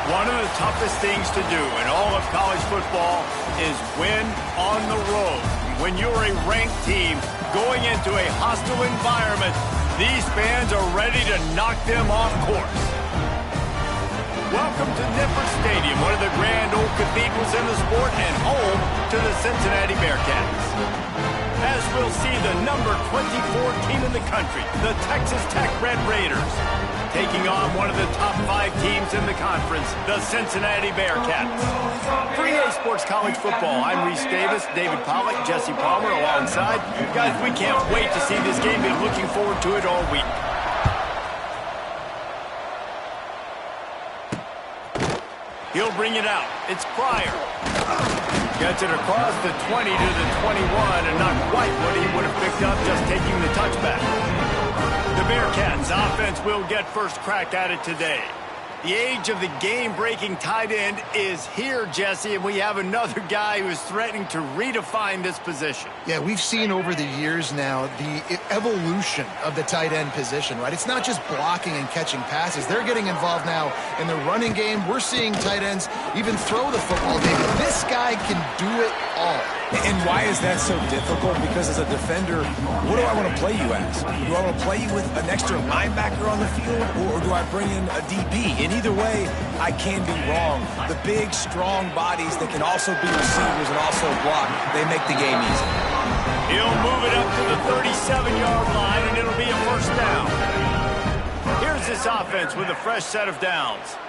One of the toughest things to do in all of college football is win on the road. When you're a ranked team going into a hostile environment, these fans are ready to knock them off course. Welcome to Nippert Stadium, one of the grand old cathedrals in the sport and home to the Cincinnati Bearcats. As we'll see the number 24 team in the country, the Texas Tech Red Raiders, taking on one of the top 5 teams in the conference, the Cincinnati Bearcats. For EA Sports College Football, I'm Reese Davis, David Pollack, Jesse Palmer alongside. Guys, we can't wait to see this game. Been looking forward to it all week. He'll bring it out. It's Pryor. Gets it across the 20 to the 21, and not quite what he would have picked up just taking the touchback. The Bearcats offense will get first crack at it today. The age of the game-breaking tight end is here, Jesse, and we have another guy who is threatening to redefine this position. Yeah, we've seen over the years now the evolution of the tight end position, right? It's not just blocking and catching passes. They're getting involved now in the running game. We're seeing tight ends even throw the football. This guy can do it all. And why is that so difficult? Because as a defender, what do I want to play you as? Do I want to play you with an extra linebacker on the field, or do I bring in a DB? And either way, I can be wrong. The big, strong bodies that can also be receivers and also block, they make the game easy. He'll move it up to the 37-yard line, and it'll be a first down. Here's this offense with a fresh set of downs.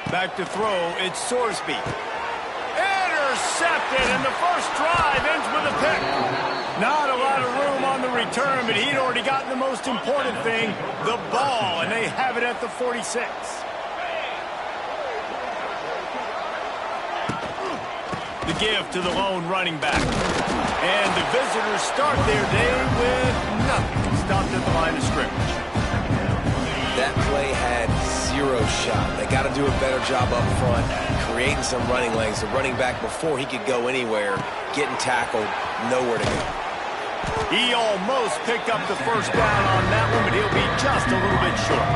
Back to throw, it's Sorsby. Intercepted, and the first drive ends with a pick. Not a lot of room on the return, but he'd already gotten the most important thing, the ball, and they have it at the 46. The give to the lone running back. And the visitors start their day with nothing. Stopped at the line of scrimmage. That play had zero shot. They got to do a better job up front, creating some running lanes. The running back, before he could go anywhere, getting tackled, nowhere to go. He almost picked up the first down on that one, but he'll be just a little bit short.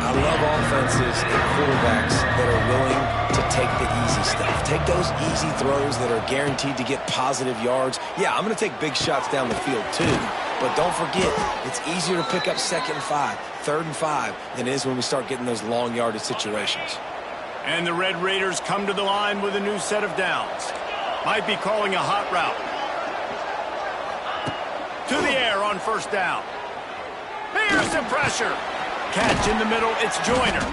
I love offenses and quarterbacks that are willing to take the easy stuff. Take those easy throws that are guaranteed to get positive yards. Yeah, I'm going to take big shots down the field too. But don't forget, it's easier to pick up 2nd and 5, 3rd and 5 than it is when we start getting those long yardage situations. And the Red Raiders come to the line with a new set of downs. Might be calling a hot route. To the air on first down. Here's the pressure. Catch in the middle, it's Joyner.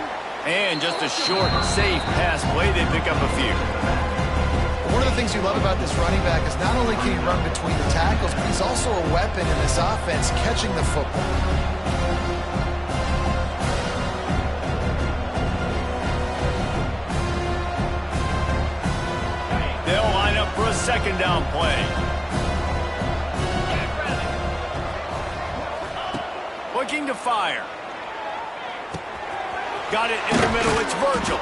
And just a short, safe pass play, they pick up a few. One of the things you love about this running back is not only can he run between the tackles, but he's also a weapon in this offense, catching the football. They'll line up for a second down play. Looking to fire. Got it in the middle, it's Virgil.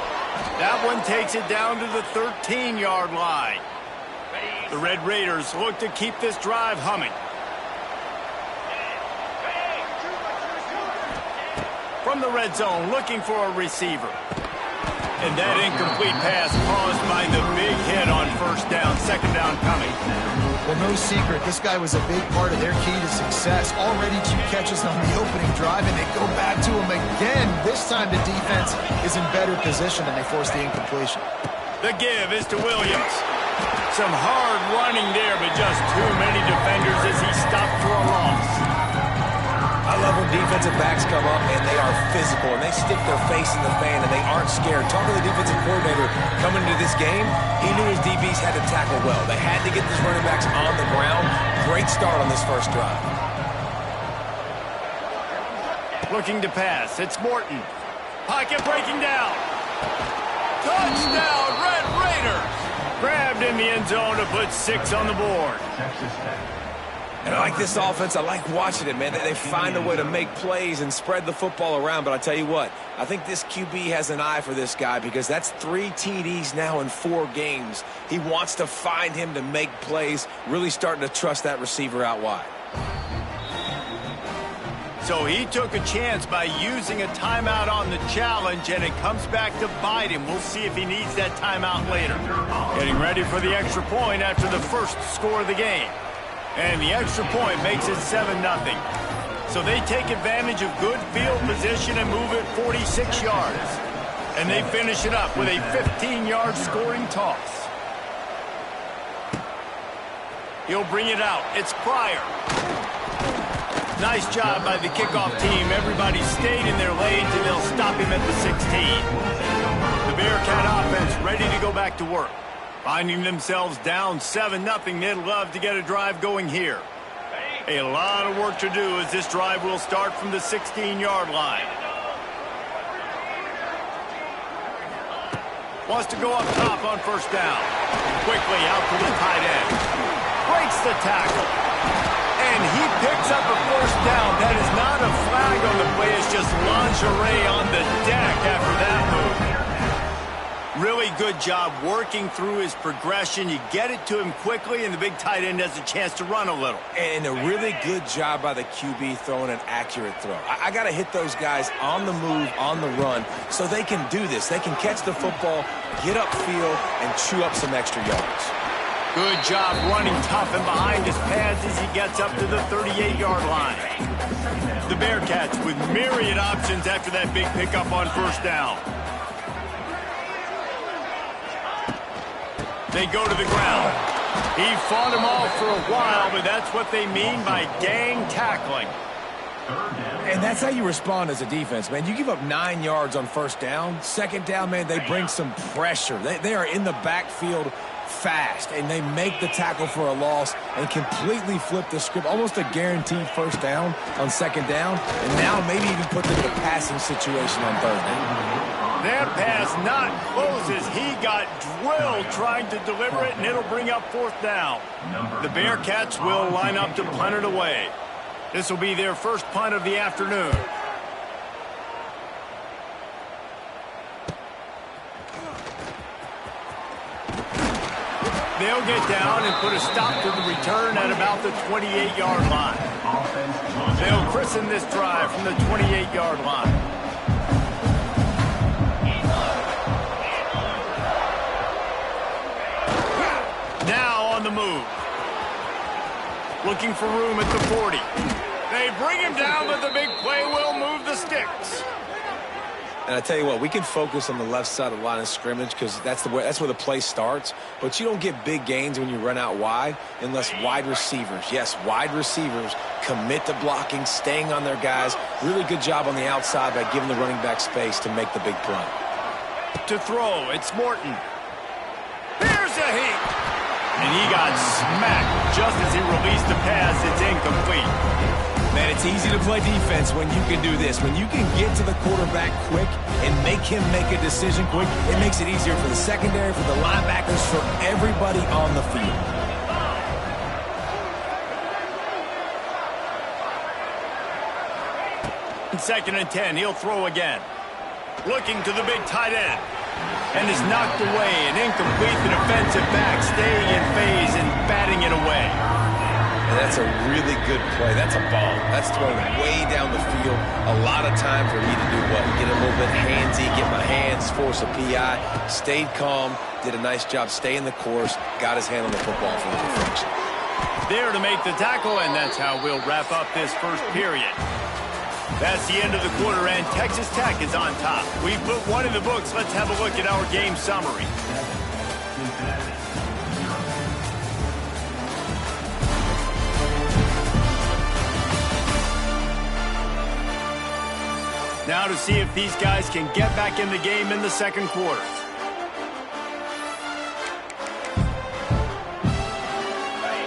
That one takes it down to the 13-yard line. The Red Raiders look to keep this drive humming. From the red zone, looking for a receiver. And that incomplete pass caused by the big hit on first down, second down coming. Well, no secret, this guy was a big part of their key to success. Already 2 catches on the opening drive, and they go back to him again. This time the defense is in better position, and they force the incompletion. The give is to Williams. Some hard running there, but just too many defenders as he stopped for a loss. I love when defensive backs come up and they are physical and they stick their face in the fan and they aren't scared. Talk to the defensive coordinator coming into this game. He knew his DBs had to tackle well. They had to get these running backs on the ground. Great start on this first drive. Looking to pass. It's Morton. Pocket breaking down. Touchdown, Red Raiders. Grabbed in the end zone to put 6 on the board. And I like this offense. I like watching it, man. They find a way to make plays and spread the football around. But I tell you what, I think this QB has an eye for this guy because that's 3 TDs now in 4 games. He wants to find him to make plays, really starting to trust that receiver out wide. So he took a chance by using a timeout on the challenge, and it comes back to bite him. We'll see if he needs that timeout later. Getting ready for the extra point after the first score of the game. And the extra point makes it 7-0. So they take advantage of good field position and move it 46 yards. And they finish it up with a 15-yard scoring toss. He'll bring it out. It's Pryor. Nice job by the kickoff team. Everybody stayed in their lanes, and they'll stop him at the 16. The Bearcat offense ready to go back to work. Finding themselves down 7-0, they'd love to get a drive going here. A lot of work to do as this drive will start from the 16-yard line. Wants to go up top on first down. Quickly out to the tight end. Breaks the tackle. And he picks up a first down. That is not a flag on the play. It's just lingerie on the deck after that move. Really good job working through his progression. You get it to him quickly, and the big tight end has a chance to run a little. And a really good job by the QB throwing an accurate throw. I got to hit those guys on the move, on the run, so they can do this. They can catch the football, get upfield, and chew up some extra yards. Good job running tough and behind his pads as he gets up to the 38-yard line. The Bearcats with myriad options after that big pickup on first down. They go to the ground. He fought him off for a while, but that's what they mean by gang tackling. And that's how you respond as a defense, man. You give up 9 yards on first down. Second down, man, they bring some pressure. They are in the backfield fast, and they make the tackle for a loss and completely flip the script. Almost a guaranteed first down on second down, and now maybe even put them in a passing situation on third down. That pass not close as he got drilled trying to deliver it, and it'll bring up fourth down. The Bearcats will line up to punt it away. This will be their first punt of the afternoon. They'll get down and put a stop to the return at about the 28-yard line. They'll christen this drive from the 28-yard line. Now on the move. Looking for room at the 40. They bring him down, but the big play will move the sticks. And I tell you what, we can focus on the left side of the line of scrimmage because that's where the play starts. But you don't get big gains when you run out wide unless wide receivers, yes, wide receivers, commit to blocking, staying on their guys. Really good job on the outside by giving the running back space to make the big play. To throw, it's Morton. Here's a heat. And he got smacked just as he released the pass. It's incomplete. Man, it's easy to play defense when you can do this. When you can get to the quarterback quick and make him make a decision quick, it makes it easier for the secondary, for the linebackers, for everybody on the field. Second and 10, he'll throw again. Looking to the big tight end. And is knocked away and incomplete. The defensive back staying in phase and batting it away. And that's a really good play. That's a ball. That's thrown way down the field. A lot of time for me to do what? Get a little bit handsy, get my hands, force a PI. Stayed calm, did a nice job staying the course, got his hand on the football for the deflection. There to make the tackle, and that's how we'll wrap up this first period. That's the end of the quarter, and Texas Tech is on top. We put one in the books. Let's have a look at our game summary. Now to see if these guys can get back in the game in the second quarter.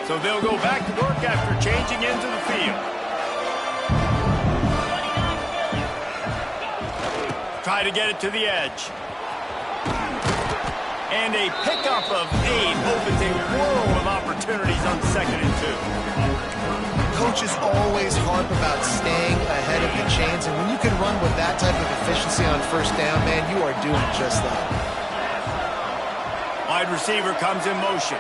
So they'll go back to work after changing into the field. Try to get it to the edge. And a pickup of 8 opens a world of opportunities on 2nd and 2. Coaches always harp about staying ahead of the chains, and when you can run with that type of efficiency on first down, man, you are doing just that. Wide receiver comes in motion.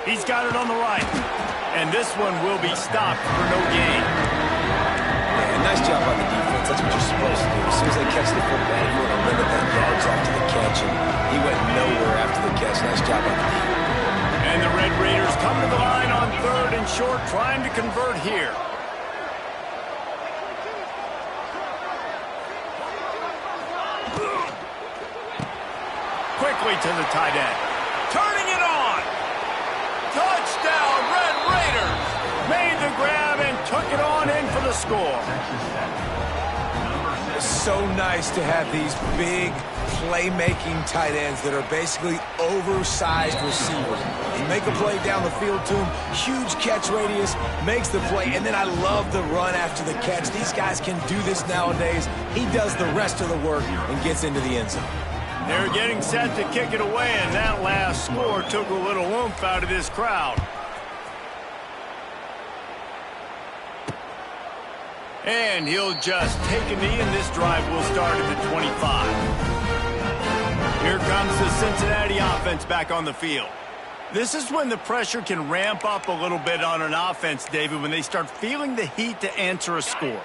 He He's got it on the right. And this one will be stopped for no gain. Yeah, nice job on the defense. That's what you're supposed to do. As soon as they catch the football, you want to limit that yards after the catch. And he went nowhere after the catch. Nice job on the defense. And the Red Raiders come to the line on 3rd and short, trying to convert here. Quickly to the tight end. Turning it on. Touchdown, Red Raiders. Made the grab and took it on in for the score. It's so nice to have these big playmaking tight ends that are basically oversized receivers. You make a play down the field to him, huge catch radius, makes the play, and then I love the run after the catch. These guys can do this nowadays. He does the rest of the work and gets into the end zone. They're getting set to kick it away, and that last score took a little oomph out of this crowd. And he'll just take a knee, and this drive will start at the 25. Here comes the Cincinnati offense back on the field. This is when the pressure can ramp up a little bit on an offense, David, when they start feeling the heat to answer a score.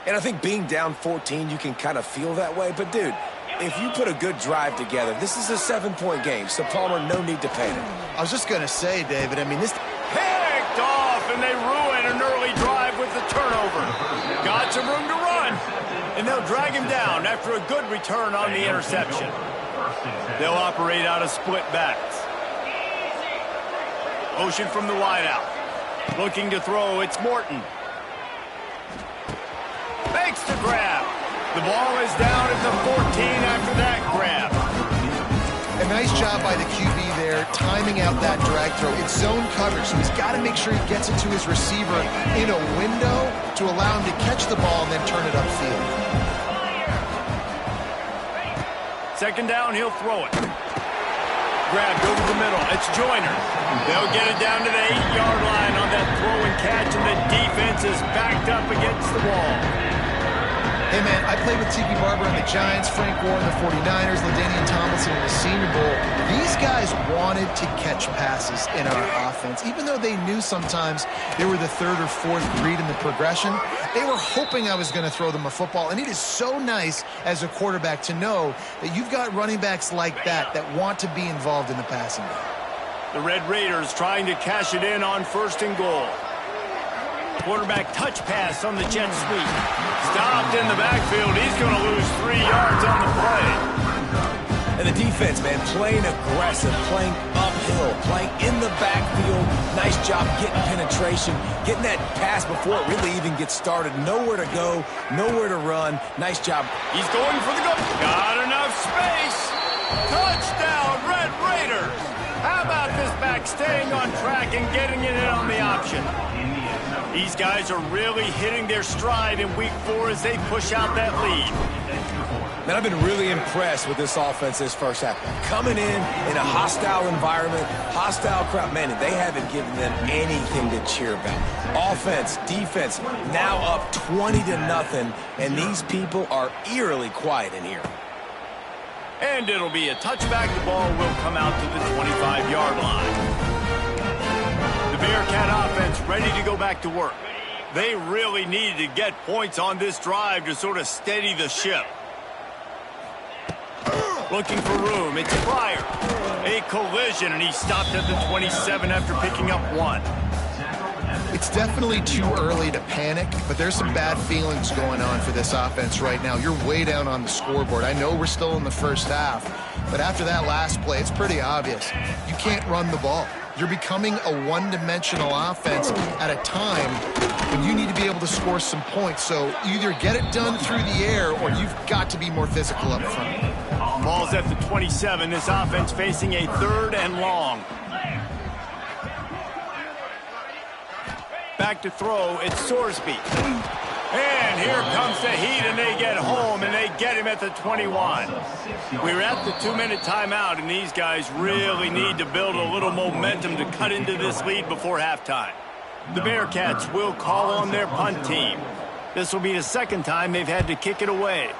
And I think being down 14, you can kind of feel that way. But, dude, if you put a good drive together, this is a 7-point game. So, Palmer, no need to panic. I was just going to say, David, I mean, this... Picked off, and they ruin an early drive with the turnover. Got some room to run, and they'll drag him down after a good return on the interception. They'll operate out of split backs. Motion from the wideout. Looking to throw, it's Morton. Makes the grab. The ball is down at the 14 after that grab. A nice job by the QB there, timing out that drag throw. It's zone coverage, so he's got to make sure he gets it to his receiver in a window to allow him to catch the ball and then turn it upfield. Second down, he'll throw it. Grabbed over the middle. It's Joyner. They'll get it down to the 8-yard line on that throw and catch, and the defense is backed up against the wall. Hey, man, I played with Tiki Barber on the Giants, Frank Gore on the 49ers, LaDainian Tomlinson in the Senior Bowl. These guys wanted to catch passes in our offense. Even though they knew sometimes they were the 3rd or 4th breed in the progression, they were hoping I was going to throw them a football. And it is so nice as a quarterback to know that you've got running backs like that that want to be involved in the passing game. The Red Raiders trying to cash it in on 1st and goal. Quarterback touch pass on the jet sweep. Stopped in the backfield. He's going to lose 3 yards on the play. And the defense, man, playing aggressive, playing uphill, playing in the backfield. Nice job getting penetration, getting that pass before it really even gets started. Nowhere to go, nowhere to run. Nice job. He's going for the goal. Got enough space. Touchdown, Red Raiders. How about this back staying on track and getting it in on the option? These guys are really hitting their stride in week 4 as they push out that lead. Man, I've been really impressed with this offense this first half. Coming in a hostile environment, hostile crowd, man, they haven't given them anything to cheer about. Offense, defense, now up 20-0, and these people are eerily quiet in here. And it'll be a touchback. The ball will come out to the 25-yard line. The Bearcat offense ready to go back to work. They really needed to get points on this drive to sort of steady the ship. Looking for room. It's Pryor. A collision, and he stopped at the 27 after picking up 1. It's definitely too early to panic, but there's some bad feelings going on for this offense right now. You're way down on the scoreboard. I know we're still in the first half, but after that last play, it's pretty obvious. You can't run the ball. You're becoming a one-dimensional offense at a time when you need to be able to score some points. So either get it done through the air or you've got to be more physical up front. Ball's at the 27. This offense facing a 3rd and long. Back to throw, it's Sorsby. And here comes the heat, and they get home, and they get him at the 21. We're at the 2-minute timeout, and these guys really need to build a little momentum to cut into this lead before halftime. The Bearcats will call on their punt team. This will be the 2nd time they've had to kick it away.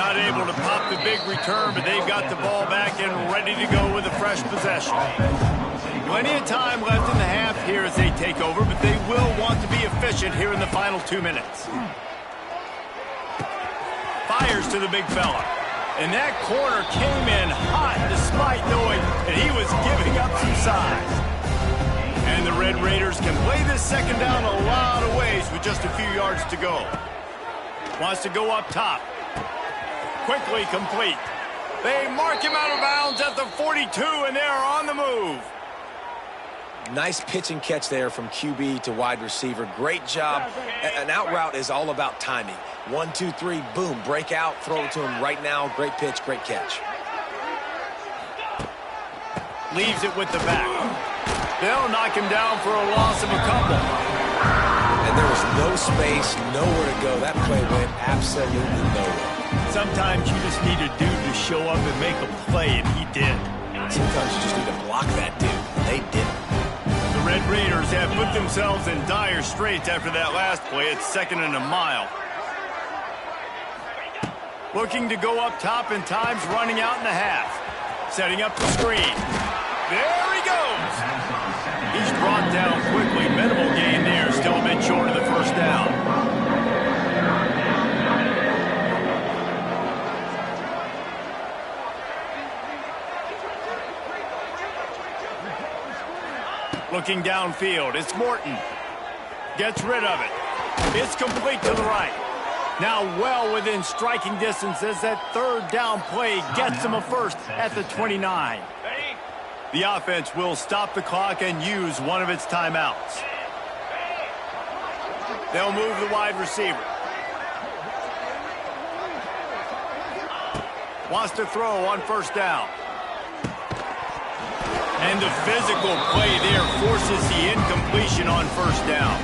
Not able to pop the big return, but they've got the ball back and ready to go with a fresh possession. Plenty of time left in the half here as they take over, but they will want to be efficient here in the final 2 minutes. Fires to the big fella. And that corner came in hot despite knowing that he was giving up some size. And the Red Raiders can play this second down a lot of ways with just a few yards to go. Wants to go up top. Quickly complete. They mark him out of bounds at the 42, and they're on the move. Nice pitch and catch there from QB to wide receiver. Great job. An out route is all about timing. 1, 2, 3, boom, break out, throw it to him right now. Great pitch, great catch. Leaves it with the back. They'll knock him down for a loss of a couple. And there was no space, nowhere to go. That play went absolutely nowhere. Sometimes you just need a dude to show up and make a play, and he did. Sometimes you just need to block that dude, and they didn't. The Red Raiders have put themselves in dire straits after that last play. It's 2nd and a mile. Looking to go up top, and time's running out in the half. Setting up the screen. There he goes. He's brought down quickly. Minimal gain there. Still a bit short of the first down. Looking downfield, it's Morton. Gets rid of it. It's complete to the right. Now well within striking distance as that 3rd down play gets them a first at the 29. The offense will stop the clock and use one of its timeouts. They'll move the wide receiver. Wants to throw on 1st down. And the physical play there forces the incompletion on 1st down.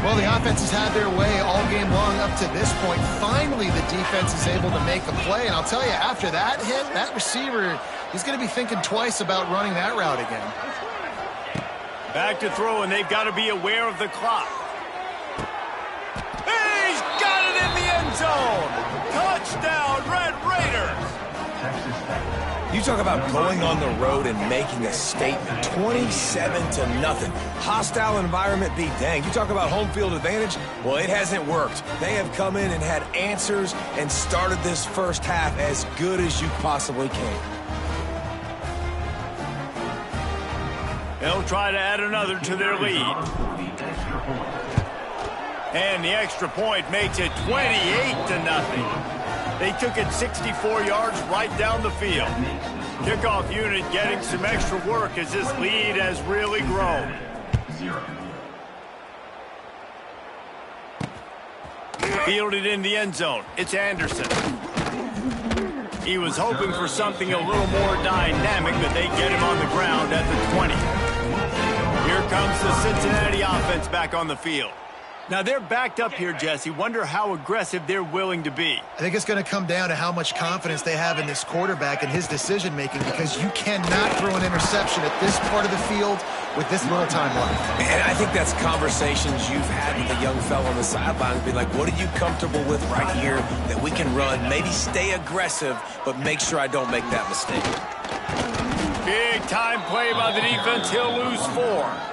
Well, the offense has had their way all game long up to this point. Finally, the defense is able to make a play. And I'll tell you, after that hit, that receiver, he's going to be thinking twice about running that route again. Back to throw, and they've got to be aware of the clock. He's got it in the end zone. Touchdown, Red Raiders. You talk about going on the road and making a statement. 27-0. Hostile environment be danged. You talk about home field advantage. Well, it hasn't worked. They have come in and had answers and started this first half as good as you possibly can. They'll try to add another to their lead. And the extra point makes it 28-0. They took it 64 yards right down the field. Kickoff unit getting some extra work as this lead has really grown. Fielded in the end zone. It's Anderson. He was hoping for something a little more dynamic, but they get him on the ground at the 20. Here comes the Cincinnati offense back on the field. Now, they're backed up here, Jesse. Wonder how aggressive they're willing to be. I think it's going to come down to how much confidence they have in this quarterback and his decision-making, because you cannot throw an interception at this part of the field with this little time left. And I think that's conversations you've had with the young fellow on the sidelines. Be like, what are you comfortable with right here that we can run? Maybe stay aggressive, but make sure I don't make that mistake. Big time play by the defense. He'll lose 4.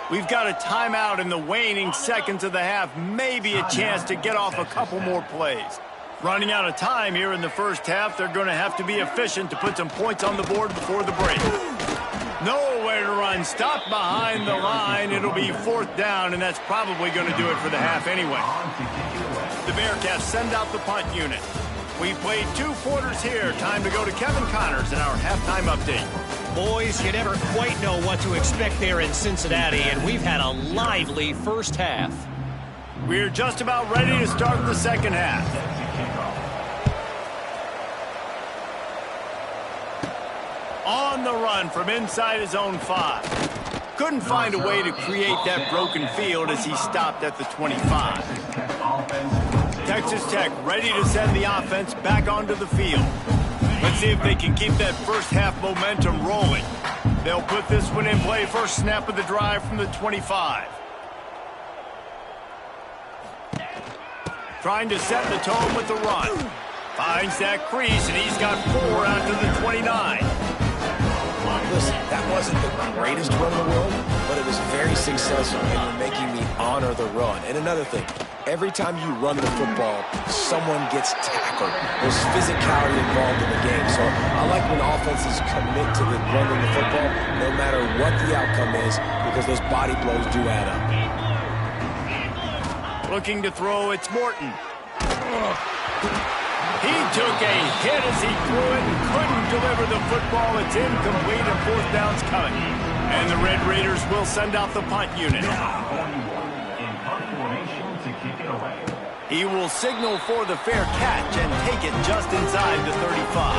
We've got a timeout in the waning seconds of the half. Maybe a chance to get off a couple more plays. Running out of time here in the first half. They're going to have to be efficient to put some points on the board before the break. Nowhere to run. Stop behind the line. It'll be 4th down, and that's probably going to do it for the half anyway. The Bearcats send out the punt unit. We played 2 quarters here. Time to go to Kevin Connors in our halftime update. Boys, you never quite know what to expect there in Cincinnati, and we've had a lively first half. We're just about ready to start the second half. On the run from inside his own 5. Couldn't find a way to create that broken field as he stopped at the 25. Texas Tech ready to send the offense back onto the field. Let's see if they can keep that first half momentum rolling. They'll put this one in play. First snap of the drive from the 25. Trying to set the tone with the run. Finds that crease, and he's got 4 out to the 29. Listen, that wasn't the greatest run in the world, but it was very successful, and you're making me honor the run. And another thing, every time you run the football, someone gets tackled. There's physicality involved in the game. So I like when offenses commit to the running the football, no matter what the outcome is, because those body blows do add up. Looking to throw, it's Morton. He took a hit as he threw it and couldn't deliver the football. It's incomplete and 4th down's coming. And the Red Raiders will send out the punt unit. He will signal for the fair catch and take it just inside the 35.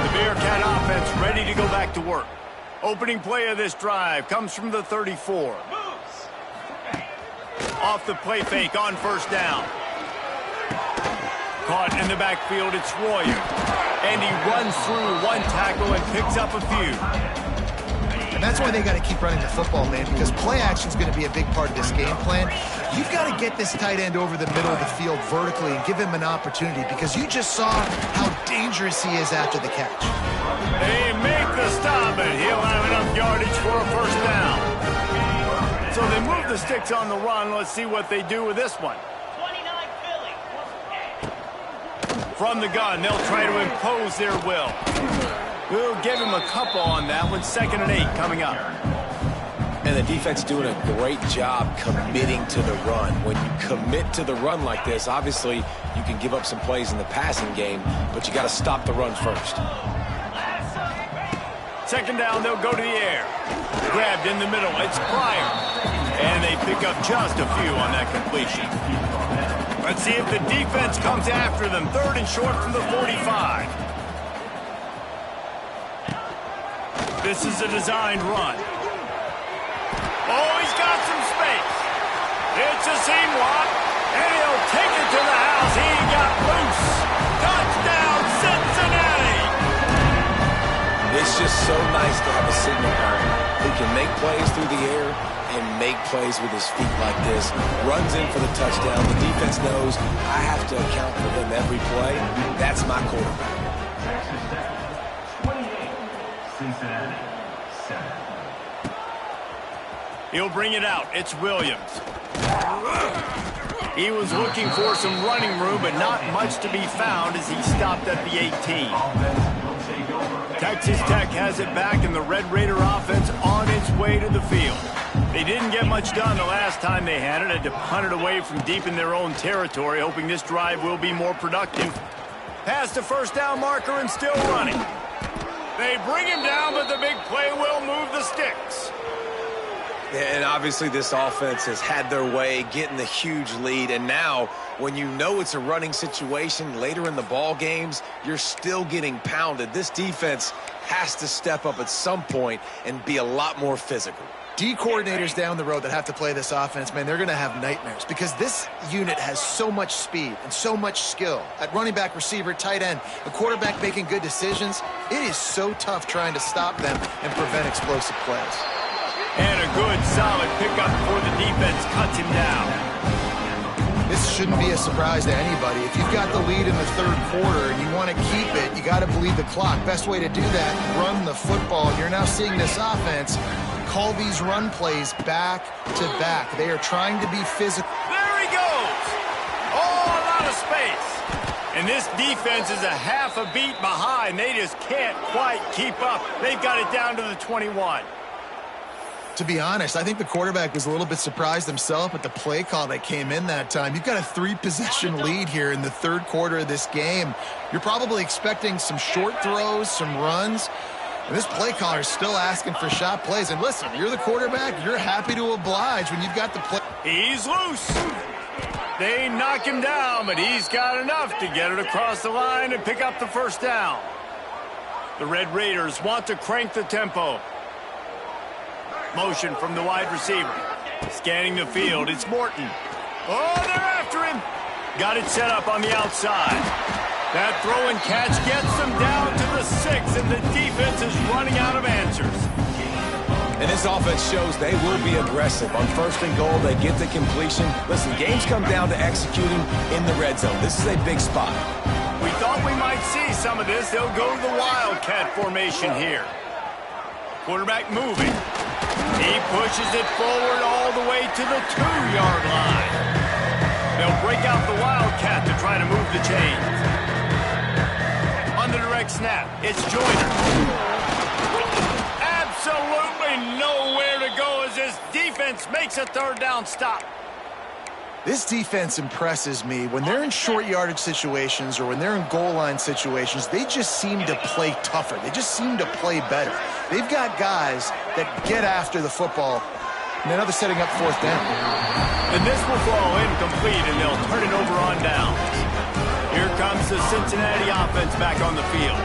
The Bearcat offense ready to go back to work. Opening play of this drive comes from the 34. Off the play fake on 1st down. Caught in the backfield, it's Royer. And he runs through 1 tackle and picks up a few. And that's why they got to keep running the football, man, because play action is going to be a big part of this game plan. You've got to get this tight end over the middle of the field vertically and give him an opportunity, because you just saw how dangerous he is after the catch. They make the stop, and he'll have enough yardage for a 1st down. So they move the sticks on the run. Let's see what they do with this one. From the gun, they'll try to impose their will. We'll give him a couple on that one. 2nd and 8 coming up. And the defense doing a great job committing to the run. When you commit to the run like this, obviously you can give up some plays in the passing game, but you got to stop the run first. 2nd down, they'll go to the air. Grabbed in the middle, it's Pryor. And they pick up just a few on that completion. Let's see if the defense comes after them. 3rd and short from the 45. This is a designed run. Oh, he's got some space. It's a seam lock, and he'll take it to the house. He got loose. Touchdown, Cincinnati! It's just so nice to have a signal guy who can make plays through the air and make plays with his feet like this. Runs in for the touchdown. The defense knows I have to account for him every play. That's my quarterback. Cincinnati, 7. He'll bring it out. It's Williams. He was looking for some running room, but not much to be found as he stopped at the 18. Texas Tech has it back, and the Red Raider offense on its way to the field. They didn't get much done the last time they had it. Had to punt it away from deep in their own territory, hoping this drive will be more productive. Past the 1st down marker and still running. They bring him down, but the big play will move the sticks. And obviously this offense has had their way, getting the huge lead. And now, when you know it's a running situation later in the ball games, you're still getting pounded. This defense has to step up at some point and be a lot more physical. D coordinators down the road that have to play this offense, man, they're going to have nightmares, because this unit has so much speed and so much skill at running back, receiver, tight end, a quarterback making good decisions. It is so tough trying to stop them and prevent explosive plays. And a good, solid pickup before the defense cuts him down. This shouldn't be a surprise to anybody. If you've got the lead in the 3rd quarter and you want to keep it, you got to bleed the clock. Best way to do that, run the football. You're now seeing this offense call these run plays back to back. They are trying to be physical. There he goes. Oh, a lot of space. And this defense is a half a beat behind. They just can't quite keep up. They've got it down to the 21. To be honest, I think the quarterback was a little bit surprised himself at the play call that came in that time. You've got a 3-possession lead here in the 3rd quarter of this game. You're probably expecting some short throws, some runs. And this play caller is still asking for shot plays. And listen, you're the quarterback. You're happy to oblige when you've got the play. He's loose. They knock him down, but he's got enough to get it across the line and pick up the 1st down. The Red Raiders want to crank the tempo. Motion from the wide receiver. Scanning the field, it's Morton. Oh, they're after him. Got it set up on the outside. That throw and catch gets them down to the 6, and the defense is running out of answers. And this offense shows they will be aggressive. On 1st and goal, they get the completion. Listen, games come down to executing in the red zone. This is a big spot. We thought we might see some of this. They'll go to the Wildcat formation here. Quarterback moving. He pushes it forward all the way to the 2-yard line. They'll break out the Wildcat to try to move the chains. On the direct snap, it's Joyner. Absolutely nowhere to go as this defense makes a 3rd down stop. This defense impresses me. When they're in short yardage situations or when they're in goal line situations, they just seem to play tougher. They just seem to play better. They've got guys that get after the football. And now they're setting up 4th down. And this will fall incomplete, and they'll turn it over on downs. Here comes the Cincinnati offense back on the field.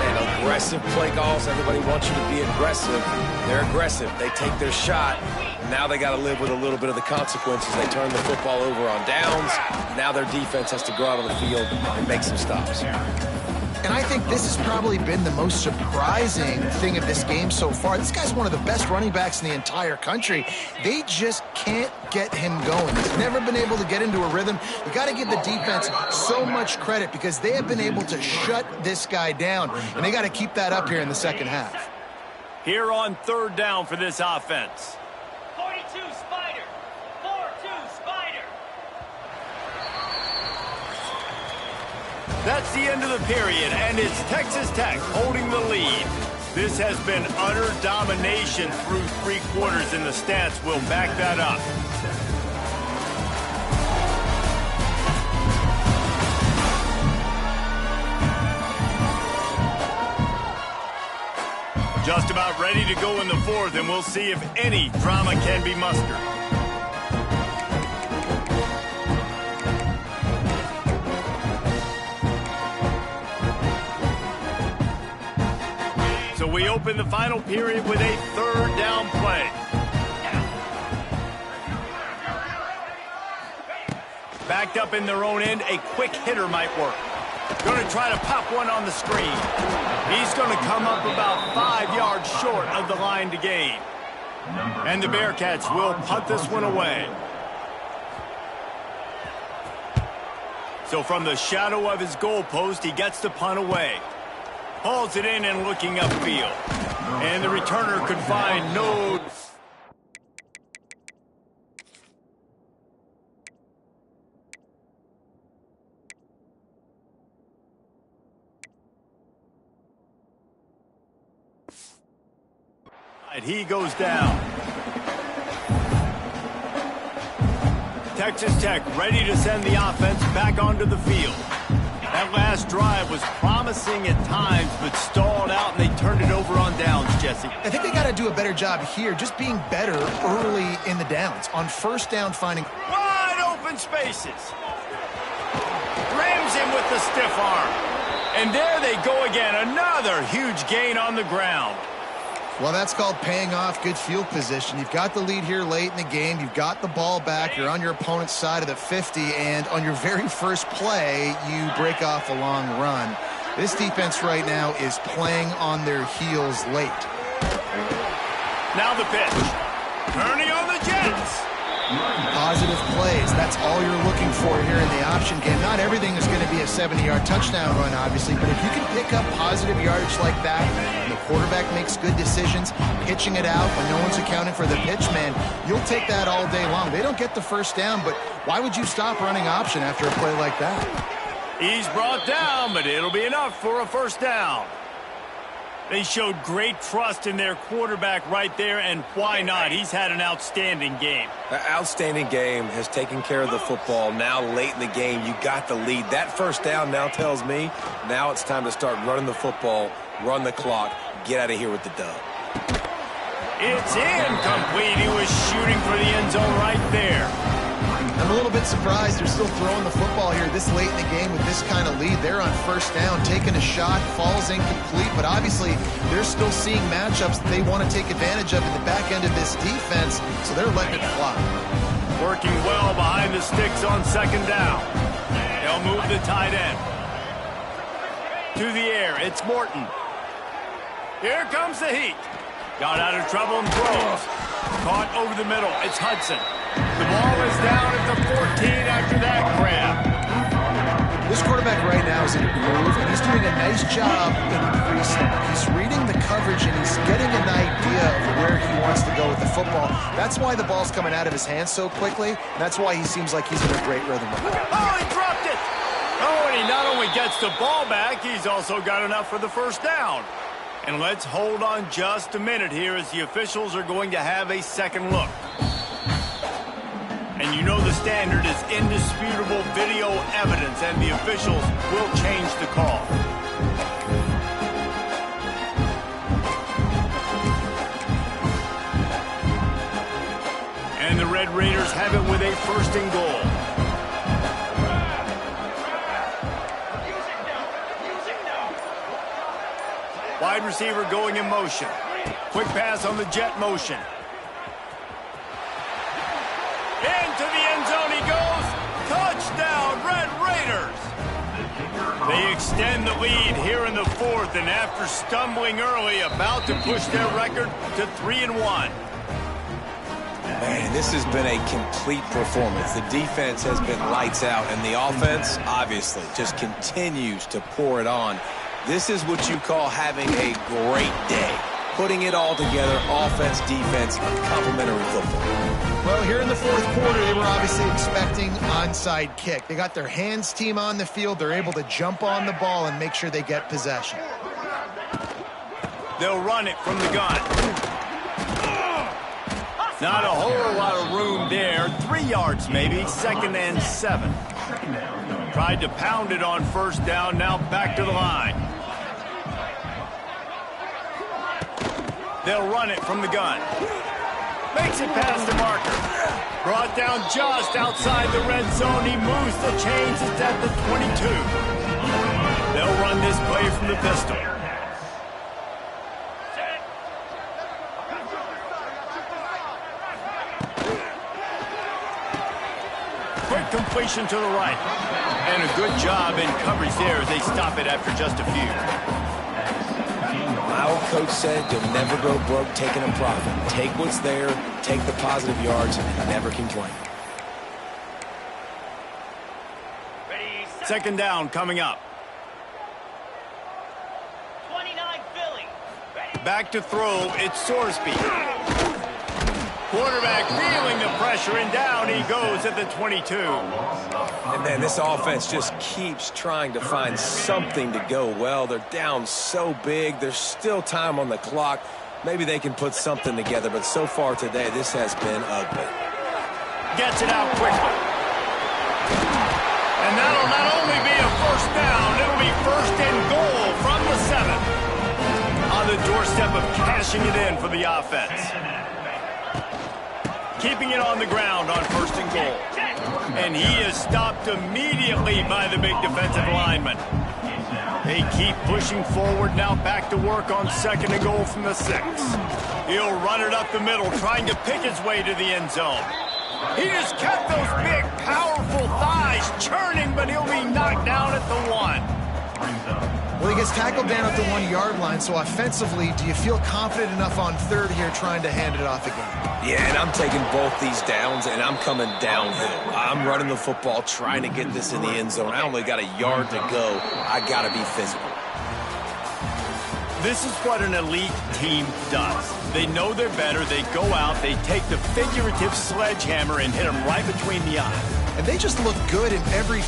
And aggressive play calls. Everybody wants you to be aggressive. They're aggressive. They take their shot. Now they got to live with a little bit of the consequences. They turn the football over on downs. Now their defense has to go out on the field and make some stops. And I think this has probably been the most surprising thing of this game so far. This guy's one of the best running backs in the entire country. They just can't get him going. He's never been able to get into a rhythm. You got to give the defense so much credit because they have been able to shut this guy down, and they got to keep that up here in the 2nd half. Here on 3rd down for this offense. 42 Spider. 4-2 Spider. That's the end of the period, and it's Texas Tech holding the lead. This has been utter domination through 3 quarters, and the stats will back that up. Just about ready to go in the 4th, and we'll see if any drama can be mustered. So we open the final period with a 3rd down play. Backed up in their own end, a quick hitter might work. Going to try to pop one on the screen. He's going to come up about 5 yards short of the line to gain. And the Bearcats will punt this one away. So from the shadow of his goalpost, he gets the punt away. Hauls it in and looking upfield. And the returner could find no... He goes down. Texas Tech ready to send the offense back onto the field. That last drive was promising at times, but stalled out, and they turned it over on downs, Jesse. I think they got to do a better job here, just being better early in the downs. On 1st down, finding wide open spaces. Rams him with the stiff arm. And there they go again, another huge gain on the ground. Well, that's called paying off good field position. You've got the lead here late in the game. You've got the ball back. You're on your opponent's side of the 50, and on your very first play, you break off a long run. This defense right now is playing on their heels late. Now the pitch. Turning on the Jets. Positive plays. That's all you're looking for here in the option game. Not everything is going to be a 70-yard touchdown run, obviously, but if you can pick up positive yardage like that, and the quarterback makes good decisions, pitching it out when no one's accounting for the pitch man, you'll take that all day long. They don't get the 1st down, but why would you stop running option after a play like that? He's brought down, but it'll be enough for a 1st down. They showed great trust in their quarterback right there, and why not? He's had an outstanding game. An outstanding game, has taken care of the football. Now late in the game, you got the lead. That 1st down now tells me now it's time to start running the football, run the clock, get out of here with the dub. It's incomplete. He was shooting for the end zone right there. I'm a little bit surprised they're still throwing the football here this late in the game with this kind of lead. They're on 1st down, taking a shot, falls incomplete, but obviously they're still seeing matchups that they want to take advantage of in the back end of this defense, so they're letting it fly. Working well behind the sticks on 2nd down. They'll move the tight end. To the air, it's Morton. Here comes the heat. Got out of trouble and throws. Caught over the middle. It's Hudson. The ball is down at the 14 after that grab. This quarterback right now is in a groove, and he's doing a nice job increasing. He's reading the coverage, and he's getting an idea of where he wants to go with the football. That's why the ball's coming out of his hands so quickly, and that's why he seems like he's in a great rhythm. Oh, he dropped it! Oh, and he not only gets the ball back, he's also got enough for the first down. And let's hold on just a minute here as the officials are going to have a second look. And you know the standard is indisputable video evidence, and the officials will change the call. And the Red Raiders have it with a first and goal. Wide receiver going in motion. Quick pass on the jet motion. Into the end zone he goes. Touchdown, Red Raiders. They extend the lead here in the fourth, and after stumbling early, about to push their record to 3-1. Man, this has been a complete performance. The defense has been lights out, and the offense, obviously, just continues to pour it on. This is what you call having a great day. Putting it all together, offense, defense, complementary football. Well, here in the fourth quarter, they were obviously expecting onside kick. They got their hands team on the field. They're able to jump on the ball and make sure they get possession. They'll run it from the gun. Not a whole lot of room there. 3 yards maybe, 2nd and 7. Tried to pound it on first down, now back to the line. They'll run it from the gun. Makes it past the marker. Brought down just outside the red zone. He moves the chains. It's at the 22. They'll run this play from the pistol. Quick completion to the right. And a good job in coverage there as they stop it after just a few. My old coach said you'll never go broke taking a profit. Take what's there, take the positive yards, and never complain. Second down coming up. 29 Philly. Back to throw, it's Sorsby. Quarterback feeling the pressure, and down he goes at the 22. And man, this offense just keeps trying to find something to go well. They're down so big. There's still time on the clock. Maybe they can put something together, but so far today, this has been ugly. Gets it out quickly. And that'll not only be a first down, it'll be first and goal from the 7. On the doorstep of cashing it in for the offense. Keeping it on the ground on first and goal. And he is stopped immediately by the big defensive lineman. They keep pushing forward, now back to work on second and goal from the 6. He'll run it up the middle, trying to pick his way to the end zone. He just kept those big, powerful thighs churning, but he'll be knocked down at the 1. Well, he gets tackled down at the 1-yard line, so offensively, do you feel confident enough on third here trying to hand it off again? Yeah, and I'm taking both these downs, and I'm coming downhill. I'm running the football, trying to get this in the end zone. I only got a yard to go. I got to be physical. This is what an elite team does. They know they're better. They go out, they take the figurative sledgehammer and hit them right between the eyes. And they just look good in every